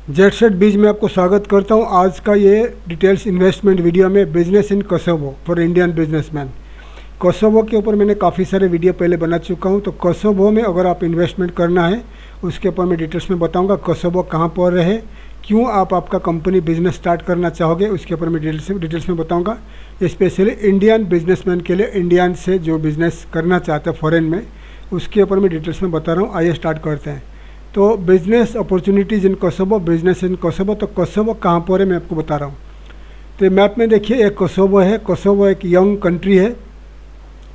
Jet set बीज में आपको स्वागत करता हूं। आज का ये डिटेल्स इन्वेस्टमेंट वीडियो में business in Kosovo for Indian businessman. Kosovo के ऊपर मैंने काफ़ी सारे वीडियो पहले बना चुका हूं। तो कोसोवो में अगर आप इन्वेस्टमेंट करना है उसके ऊपर मैं डिटेल्स में बताऊंगा। कोसोवो कहाँ पर है, क्यों आप आपका कंपनी बिजनेस स्टार्ट करना चाहोगे, उसके ऊपर मैं डिटेल्स में बताऊँगा। स्पेशली इंडियन बिजनेसमैन के लिए, इंडियन से जो बिज़नेस करना चाहते हैं फॉरेन में, उसके ऊपर मैं डिटेल्स में बता रहा हूँ। आइए स्टार्ट करते हैं। तो business opportunities in Kosovo, business in Kosovo. तो कोसोवो कहाँ पर है मैं आपको बता रहा हूँ। तो मैप में देखिए एक कोसोवो है। कोसोवो एक यंग कंट्री है।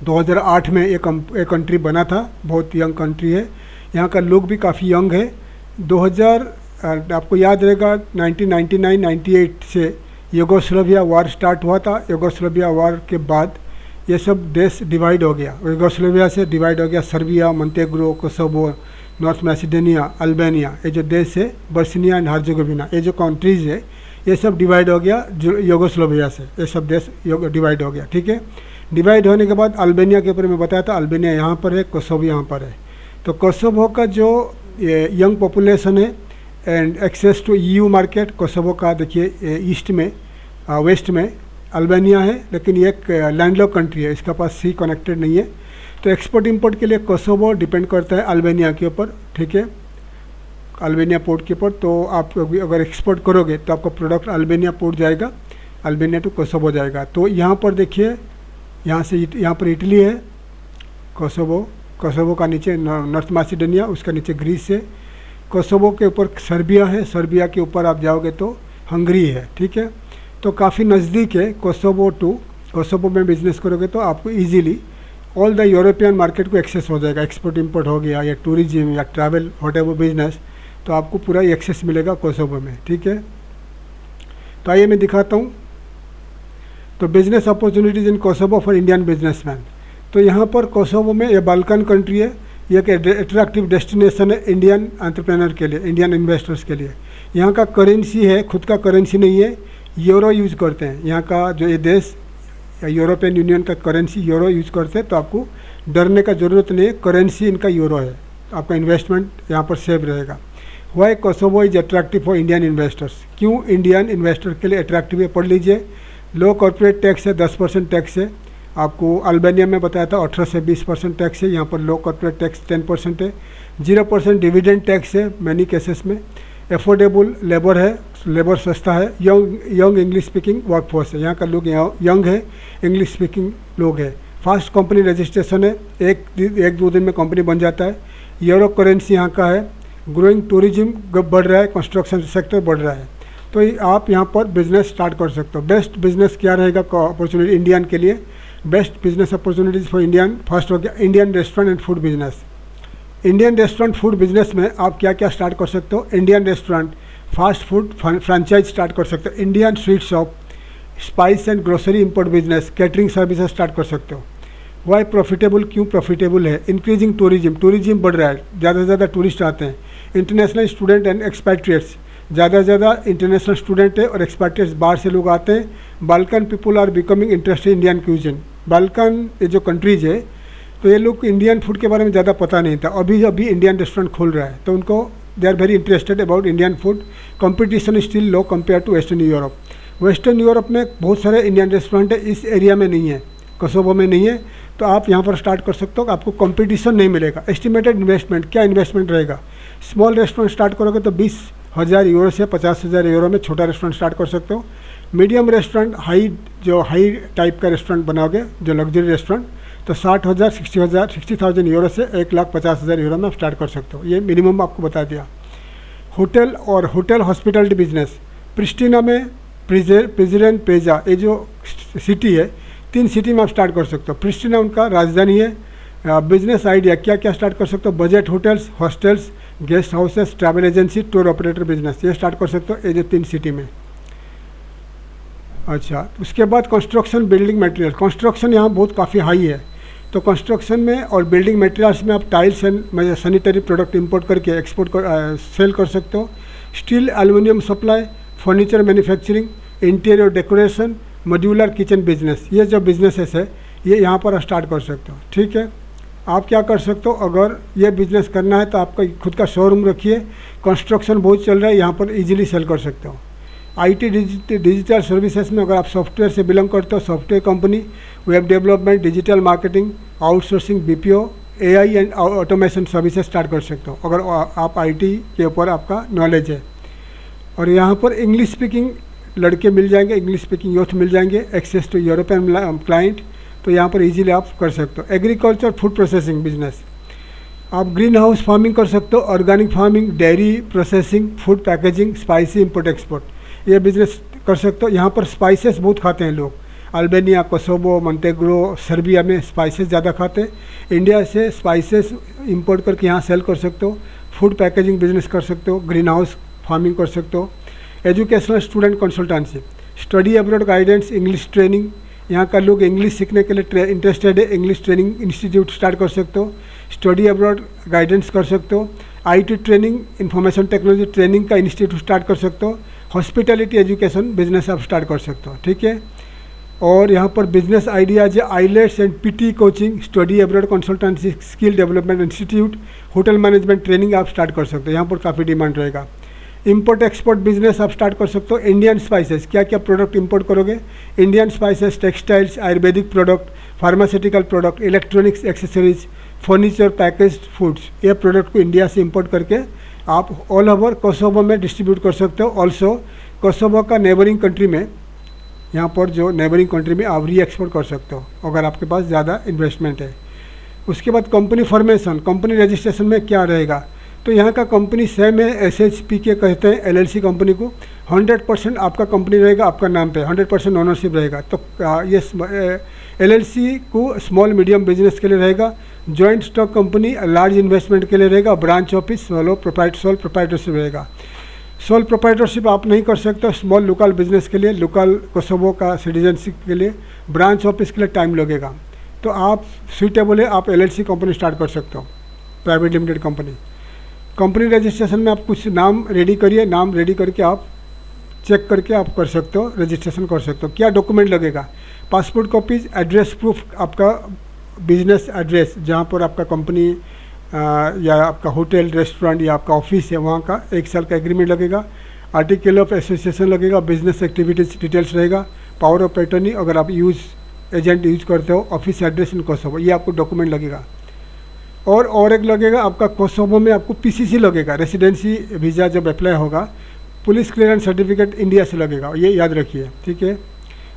2008 में एक कंट्री बना था, बहुत यंग कंट्री है। यहाँ का लोग भी काफ़ी यंग है। 2000 आपको याद रहेगा 1999-98 से यूगोस्लाविया वार स्टार्ट हुआ था। यूगोस्लाविया वार के बाद ये सब देश डिवाइड हो गया। यूगोस्लाविया से डिवाइड हो गया Serbia, Montenegro, Kosovo, North Macedonia, Albania, ये जो देश है, बर्सनिया एंड हर्जेगोविना, ये जो कंट्रीज़ है ये सब डिवाइड हो गया यूगोस्लाविया से। ये सब देश डिवाइड हो गया, ठीक है। डिवाइड होने के बाद अल्बानिया के ऊपर मैं बताया था, अल्बानिया यहाँ पर है, कोसोवो यहाँ पर है। तो कोसोवो का जो यंग पॉपुलेशन है and access to EU market, Kosovo का देखिए ईस्ट में, वेस्ट में अल्बानिया है, लेकिन ये एक लैंडलॉक कंट्री है, इसका पास सी कनेक्टेड नहीं है। तो एक्सपोर्ट इंपोर्ट के लिए कोसोवो डिपेंड करता है अल्बानिया के ऊपर, ठीक है, अल्बानिया पोर्ट के ऊपर। तो आप अगर एक्सपोर्ट करोगे तो आपका प्रोडक्ट अल्बानिया पोर्ट जाएगा, अल्बानिया टू कोसोवो जाएगा। तो यहाँ पर देखिए, यहाँ पर इटली है, कोसोवो का नीचे नॉर्थ मैसिडोनिया, उसका नीचे ग्रीस है। कोसोवो के ऊपर सर्बिया है, सर्बिया के ऊपर आप जाओगे तो हंगरी है, ठीक है। तो काफ़ी नज़दीक है कोसोवो टू। कोसोवो में बिजनेस करोगे तो आपको easily all the European market को एक्सेस हो जाएगा। एक्सपोर्ट इंपोर्ट हो गया या टूरिज्म या ट्रैवल व्हाटएवर बिजनेस, तो आपको पूरा एक्सेस मिलेगा कोसोवो में, ठीक है। तो आइए मैं दिखाता हूँ। तो business opportunities in Kosovo for Indian businessman. तो यहाँ पर कोसोवो में ये बाल्कन कंट्री है, ये एक अट्रैक्टिव डेस्टिनेशन है इंडियन एंटरप्रेन्योर के लिए, इंडियन इन्वेस्टर्स के लिए। यहाँ का करेंसी है, खुद का करेंसी नहीं है, यूरो यूज़ करते हैं। यहाँ का जो ये देश यूरोपियन यूनियन का करेंसी यूरो यूज़ करते हैं, तो आपको डरने का ज़रूरत नहीं है, करेंसी इनका यूरो है, आपका इन्वेस्टमेंट यहाँ पर सेफ रहेगा। Why Kosovo is attractive for Indian investors, क्यों इंडियन इन्वेस्टर के लिए अट्रैक्टिव है, पढ़ लीजिए। लो कॉर्पोरेट टैक्स है, 10% टैक्स है। आपको अल्बानिया में बताया था 18 से 20% टैक्स है, यहाँ पर लो कॉर्पोरेट टैक्स 10% है। 0% डिविडेंड टैक्स है मैनी केसेस में। एफोर्डेबल लेबर है, लेबर सस्ता है। यंग इंग्लिश स्पीकिंग वर्कफोर्स है, यहाँ का लोग यंग है, इंग्लिश स्पीकिंग लोग है। फास्ट कंपनी रजिस्ट्रेशन है, एक दो दिन में कंपनी बन जाता है। यूरो करेंसी यहाँ का है। ग्रोइंग टूरिज्म बढ़ रहा है, कंस्ट्रक्शन सेक्टर बढ़ रहा है। तो आप यहाँ पर बिजनेस स्टार्ट कर सकते हो। बेस्ट बिजनेस क्या रहेगा अपॉर्चुनिटी इंडियन के लिए? Best business opportunities for Indian, first हो गया Indian restaurant and food business. Indian restaurant food business में आप क्या क्या स्टार्ट कर सकते हो? Indian restaurant, fast food franchise start कर सकते हो, Indian sweet shop, spice and grocery import business, catering services start कर सकते हो। वाई प्रॉफिटेबल, क्यों प्रॉफिटेबल है? इंक्रीजिंग टूरिज्म बढ़ रहा है, ज़्यादा से ज़्यादा टूरिस्ट आते हैं। इंटरनेशनल स्टूडेंट एंड एक्सपैट्रिएट्स, ज़्यादा से ज़्यादा इंटरनेशनल स्टूडेंट है और एक्सपैट्रिएट्स बाहर से लोग आते हैं। Balkan people are becoming interested Indian cuisine. Balkan ये जो कंट्रीज है, तो ये लोग इंडियन फूड के बारे में ज़्यादा पता नहीं था, अभी इंडियन रेस्टोरेंट खोल रहा है, तो उनको they are very interested about Indian food. Competition still low compare to western Europe. Western Europe में बहुत सारे इंडियन रेस्टोरेंट है, इस एरिया में नहीं है, कोसोवो में नहीं है। तो आप यहाँ पर स्टार्ट कर सकते हो, आपको कंपटीशन नहीं मिलेगा। एस्टिमेटेड इन्वेस्टमेंट, क्या इन्वेस्टमेंट रहेगा? स्मॉल रेस्टोरेंट स्टार्ट करोगे तो 20,000 यूरो से 50,000 यूरो में छोटा रेस्टोरेंट स्टार्ट कर सकते हो। मीडियम रेस्टोरेंट, हाई टाइप का रेस्टोरेंट बनाओगे, जो लग्जरी रेस्टोरेंट, तो 60,000 60,000 यूरो से 1,50,000 यूरो में आप स्टार्ट कर सकते हो। ये मिनिमम आपको बता दिया। होटल और होटल हॉस्पिटलिटी बिजनेस, प्रिस्टिना में प्रेजिडेंट पेजा, ये जो सिटी है, 3 सिटी में आप स्टार्ट कर सकते हो। प्रिस्टिना उनका राजधानी है। बिजनेस आइडिया, क्या क्या स्टार्ट कर सकते हो? Budget hotels, hostels, guest houses, travel agency, tour operator business, ये स्टार्ट कर सकते हो, ये जो 3 सिटी में। अच्छा, उसके बाद कंस्ट्रक्शन बिल्डिंग मटेरियल, कंस्ट्रक्शन यहाँ बहुत काफ़ी हाई है। तो कंस्ट्रक्शन में और बिल्डिंग मटेरियल्स में आप tiles and sanitary product import करके सेल कर सकते हो। Steel aluminium supply, furniture manufacturing, interior decoration, modular kitchen business, ये जो बिजनेसेस है ये यहाँ पर स्टार्ट कर सकते हो, ठीक है। आप क्या कर सकते हो, अगर ये बिज़नेस करना है तो आपका खुद का शोरूम रखिए, कंस्ट्रक्शन बहुत चल रहा है, यहाँ पर इजीली सेल कर सकते हो। आईटी डिजिटल सर्विसेज में अगर आप सॉफ्टवेयर से बिलोंग करते हो, software company, web development, digital marketing, outsourcing, BPO, AI and automation services start कर सकते हो अगर आप आईटी के ऊपर आपका नॉलेज है। और यहाँ पर इंग्लिश स्पीकिंग लड़के मिल जाएंगे, इंग्लिश स्पीकिंग यूथ मिल जाएंगे, एक्सेस टू यूरोपियन क्लाइंट, तो यहाँ पर इजीली आप कर सकते हो। एग्रीकल्चर फूड प्रोसेसिंग बिजनेस, आप ग्रीन हाउस फार्मिंग कर सकते हो, organic farming, dairy processing, food packaging, spicy import export, ये बिजनेस कर सकते हो। यहाँ पर स्पाइसेस बहुत खाते हैं लोग, अल्बानिया, कोसोवो, मोंटेग्रो, सर्बिया में स्पाइसेस ज़्यादा खाते हैं। इंडिया से स्पाइसेस इंपोर्ट करके यहाँ सेल कर सकते हो। फूड पैकेजिंग बिजनेस कर सकते हो, ग्रीन हाउस फार्मिंग कर सकते हो। Educational student consultancy, study abroad guidance, English training, यहाँ का लोग इंग्लिश सीखने के लिए इंटरेस्टेड है, इंग्लिश ट्रेनिंग इंस्टीट्यूट स्टार्ट कर सकते हो, स्टडी अब्रॉड गाइडेंस कर सकते हो। IT training, information technology training का इंस्टीट्यूट स्टार्ट कर सकते हो। हॉस्पिटैलिटी एजुकेशन बिजनेस आप स्टार्ट कर सकते हो, ठीक है। और यहाँ पर बिजनेस आइडियाज है, IELTS and PT coaching, study abroad consultancy, skill development institute, hotel management training आप स्टार्ट कर सकते हो, यहाँ पर काफ़ी डिमांड रहेगा। इंपोर्ट एक्सपोर्ट बिजनेस आप स्टार्ट कर सकते हो। इंडियन स्पाइसेस, क्या क्या प्रोडक्ट इंपोर्ट करोगे, Indian spices, textiles, Ayurvedic product, pharmaceutical product, electronics accessories, furniture, packaged foods, ये प्रोडक्ट को इंडिया से इंपोर्ट करके आप ऑल ओवर कोसोवो में डिस्ट्रीब्यूट कर सकते हो। ऑल्सो कोसोवो का नेबरिंग कंट्री में, यहाँ पर जो नेबरिंग कंट्री में आप री एक्सपोर्ट कर सकते हो अगर आपके पास ज़्यादा इन्वेस्टमेंट है। उसके बाद कंपनी फॉर्मेशन, कंपनी रजिस्ट्रेशन में क्या रहेगा, तो यहाँ का कंपनी सेम है, एसएचपी के कहते हैं एलएलसी कंपनी को। 100% आपका कंपनी रहेगा, आपका नाम पे 100% ओनरशिप रहेगा। तो ये एलएलसी को स्मॉल मीडियम बिजनेस के लिए रहेगा। Joint stock company large investment के लिए रहेगा। ब्रांच ऑफिस सोल प्रोप्राइटरशिप रहेगा। सोल प्रोप्राइटरशिप आप नहीं कर सकते, स्मॉल लोकल बिजनेस के लिए, लोकल कोसोवो का सिटीजनशिप के लिए ब्रांच ऑफिस के लिए टाइम लगेगा। तो आप सूटेबल है, आप एलएलसी कंपनी स्टार्ट कर सकते हो, private limited company. Company registration में आप कुछ नाम रेडी करिए, नाम रेडी करके आप चेक करके आप कर सकते हो, रजिस्ट्रेशन कर सकते हो। क्या डॉक्यूमेंट लगेगा, पासपोर्ट कॉपीज, एड्रेस प्रूफ, आपका बिजनेस एड्रेस जहाँ पर आपका कंपनी या आपका होटल, रेस्टोरेंट या आपका ऑफिस है वहाँ का 1 साल का एग्रीमेंट लगेगा। आर्टिकल ऑफ एसोसिएशन लगेगा, बिजनेस एक्टिविटीज डिटेल्स रहेगा, पावर ऑफ अटॉर्नी अगर आप एजेंट यूज करते हो, ऑफिस एड्रेस इन कोसोवो, ये आपको डॉक्यूमेंट लगेगा। और एक लगेगा आपका कोसोवो में आपको पीसीसी लगेगा, रेसिडेंसी वीज़ा जब अप्लाई होगा, पुलिस क्लियरेंस सर्टिफिकेट इंडिया से लगेगा, ये याद रखिए, ठीक है।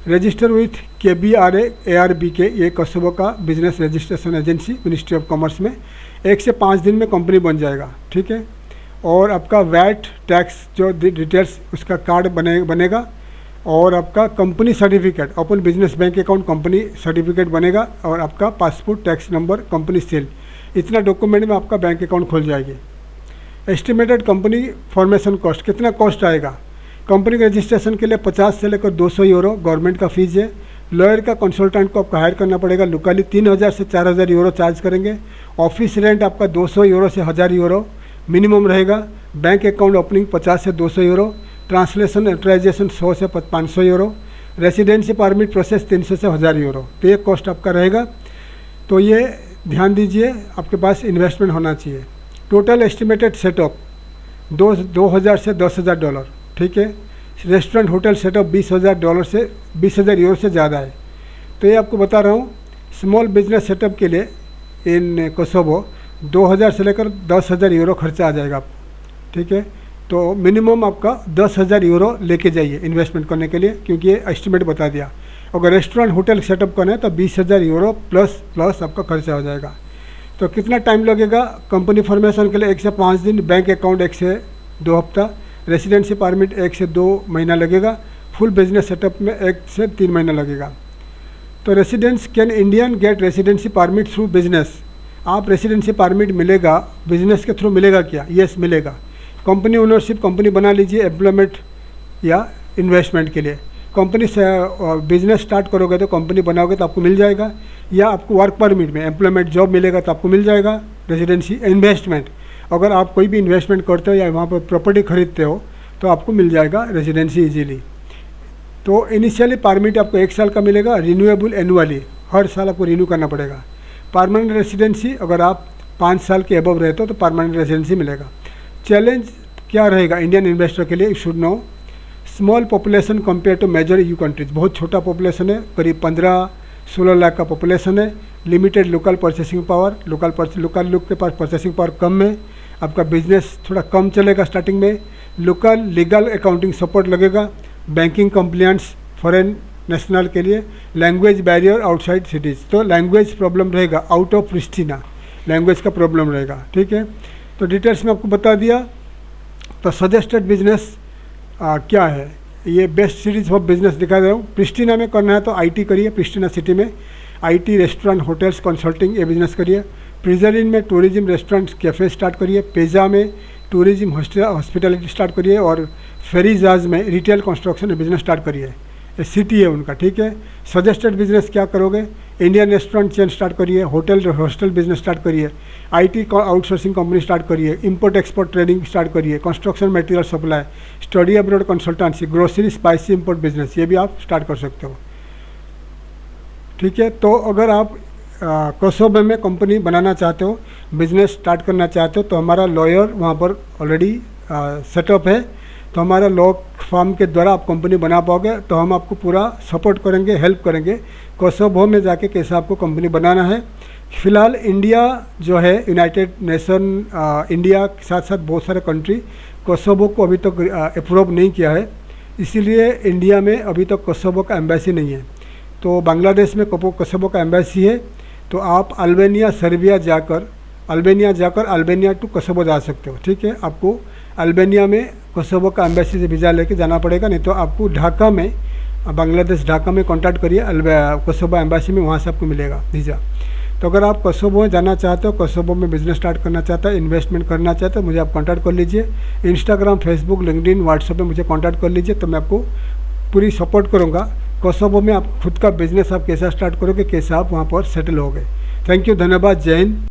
रजिस्टर विथ KBRA ARBK, ये कोसोवो का business registration agency, ministry of commerce में 1 से 5 दिन में कंपनी बन जाएगा, ठीक है। और आपका वैट टैक्स जो डिटेल्स उसका कार्ड बनेगा। और आपका company certificate, open business bank account company certificate बनेगा। और आपका passport, tax number, company seal, इतना डॉक्यूमेंट में आपका बैंक अकाउंट खुल जाएगी। एस्टिमेटेड कंपनी फॉर्मेशन कॉस्ट, कितना कॉस्ट आएगा, कंपनी के रजिस्ट्रेशन के लिए 50 से लेकर 200 यूरो गवर्नमेंट का फीस है। लॉयर का कंसल्टेंट को आपको हायर करना पड़ेगा, लोकली 3000 से 4000 यूरो चार्ज करेंगे। ऑफिस रेंट आपका 200 यूरो से 1000 यूरो मिनिमम रहेगा। बैंक अकाउंट ओपनिंग 50 से 200 यूरो, ट्रांसलेशन ऑथराइजेशन 100 से 500 यूरो, रेसिडेंसी परमिट प्रोसेस 300 से 1000 यूरो, तो ये कॉस्ट आपका रहेगा। तो ये ध्यान दीजिए, आपके पास इन्वेस्टमेंट होना चाहिए। टोटल एस्टिमेटेड सेटअप 2000 से $10,000, ठीक है। रेस्टोरेंट होटल सेटअप $20,000 से $20,000 यूरो से ज़्यादा है। तो ये आपको बता रहा हूँ, स्मॉल बिजनेस सेटअप के लिए इन कोसोवो 2000 से लेकर 10,000 यूरो खर्चा आ जाएगा आपको, ठीक है। तो मिनिमम आपका 10,000 यूरो लेके जाइए इन्वेस्टमेंट करने के लिए, क्योंकि ये एस्टिमेट बता दिया। अगर रेस्टोरेंट होटल सेटअप करना है तो 20,000 यूरो प्लस आपका खर्चा हो जाएगा। तो कितना टाइम लगेगा कंपनी फॉर्मेशन के लिए, 1 से 5 दिन, बैंक अकाउंट 1 से 2 हफ्ता, रेसिडेंसी परमिट 1 से 2 महीना लगेगा, फुल बिजनेस सेटअप में 1 से 3 महीना लगेगा। तो residence, can Indian get residency permit through business, आप रेसिडेंसी परमिट मिलेगा बिजनेस के थ्रू मिलेगा क्या, यस मिलेगा। कंपनी ओनरशिप, कंपनी बना लीजिए एम्प्लॉयमेंट या इन्वेस्टमेंट के लिए, कंपनी से बिजनेस स्टार्ट करोगे तो कंपनी बनाओगे तो आपको मिल जाएगा, या आपको वर्क परमिट में एम्प्लॉयमेंट जॉब मिलेगा तो आपको मिल जाएगा रेजिडेंसी। इन्वेस्टमेंट, अगर आप कोई भी इन्वेस्टमेंट करते हो या वहाँ पर प्रॉपर्टी खरीदते हो तो आपको मिल जाएगा रेजिडेंसी इजीली। तो इनिशियली परमिट आपको 1 साल का मिलेगा, रिन्यूएबल एनुअली, हर साल आपको रिन्यू करना पड़ेगा। परमानेंट रेसिडेंसी अगर आप 5 साल के अबव रहते हो तो परमानेंट रेसिडेंसी मिलेगा। चैलेंज क्या रहेगा इंडियन इन्वेस्टर के लिए, you should know. Small population compare to major EU countries, बहुत छोटा पॉपुलेशन है, करीब 15-16 लाख का पॉपुलेशन है। Limited local purchasing power, local लोग के पास परचेसिंग पावर कम है। आपका बिजनेस थोड़ा कम चलेगा स्टार्टिंग में। लोकल लीगल अकाउंटिंग सपोर्ट लगेगा। बैंकिंग कंप्लायंस फॉरेन नेशनल के लिए। लैंग्वेज बैरियर आउटसाइड सिटीज़, तो लैंग्वेज प्रॉब्लम रहेगा, आउट ऑफ प्रिस्टीना लैंग्वेज का प्रॉब्लम रहेगा, ठीक है। तो डिटेल्स में आपको बता दिया। तो सजेस्टेड बिजनेस क्या है, ये बेस्ट सीरीज ऑफ बिजनेस दिखा रहा हूँ। प्रिस्टीना में करना है तो IT करिए, प्रिस्टीना सिटी में IT, रेस्टोरेंट, होटल्स, कंसल्टिंग, ये बिजनेस करिए। प्रिजरिन में टूरिज्म, रेस्टोरेंट्स, कैफ़े स्टार्ट करिए। पेजा में टूरिज्म, हॉस्पिटलिटी स्टार्ट करिए। और फेरीजाज में रिटेल, कंस्ट्रक्शन, बिजनेस स्टार्ट करिए। ये सिटी है उनका, ठीक है। सजेस्टेड बिजनेस क्या करोगे, इंडियन रेस्टोरेंट चेन स्टार्ट करिए, होटल हॉस्टल बिजनेस स्टार्ट करिए, IT आउटसोर्सिंग कंपनी स्टार्ट करिए, इंपोर्ट एक्सपोर्ट ट्रेडिंग स्टार्ट करिए, construction material supply, study abroad consultancy, grocery, spicy import business, ये भी आप स्टार्ट कर सकते हो, ठीक है। तो अगर आप कोसोबो में कंपनी बनाना चाहते हो, बिजनेस स्टार्ट करना चाहते हो, तो हमारा लॉयर वहाँ पर ऑलरेडी सेटअप है। तो हमारा लॉ फर्म के द्वारा आप कंपनी बना पाओगे, तो हम आपको पूरा सपोर्ट करेंगे, हेल्प करेंगे कोसोबो में जाके कैसे आपको कंपनी बनाना है। फ़िलहाल इंडिया जो है, यूनाइटेड नेशन इंडिया के साथ साथ बहुत सारे कंट्री कोसोबो को अभी तक अप्रूव नहीं किया है, इसीलिए इंडिया में अभी तक कोसोबो का एम्बेसी नहीं है। तो बांग्लादेश में कोसोबो का एम्बेसी है। तो आप अल्बानिया, सर्बिया जाकर अल्बानिया टू कोसोबो जा सकते हो, ठीक है। आपको अल्बानिया में कोसोबो का एम्बेसी से वीज़ा लेके जाना पड़ेगा, नहीं तो आपको ढाका में, बांग्लादेश ढाका में कॉन्टैक्ट करिए कोसोबो एम्बेसी में, वहाँ से आपको मिलेगा वीज़ा। तो अगर आप कोसोबो में जाना चाहते हो, कोसोबो में बिजनेस स्टार्ट करना चाहते हो, इन्वेस्टमेंट करना चाहते हो, मुझे आप कॉन्टैक्ट कर लीजिए। इंस्टाग्राम, फेसबुक, लिंक्डइन, व्हाट्सएप में मुझे कॉन्टैक्ट कर लीजिए, तो मैं आपको पूरी सपोर्ट करूँगा। कोसोबो में आप खुद का बिजनेस आप कैसा स्टार्ट करोगे, कैसे आप वहाँ पर सेटल होगे। थैंक यू, धन्यवाद, जय हिंद।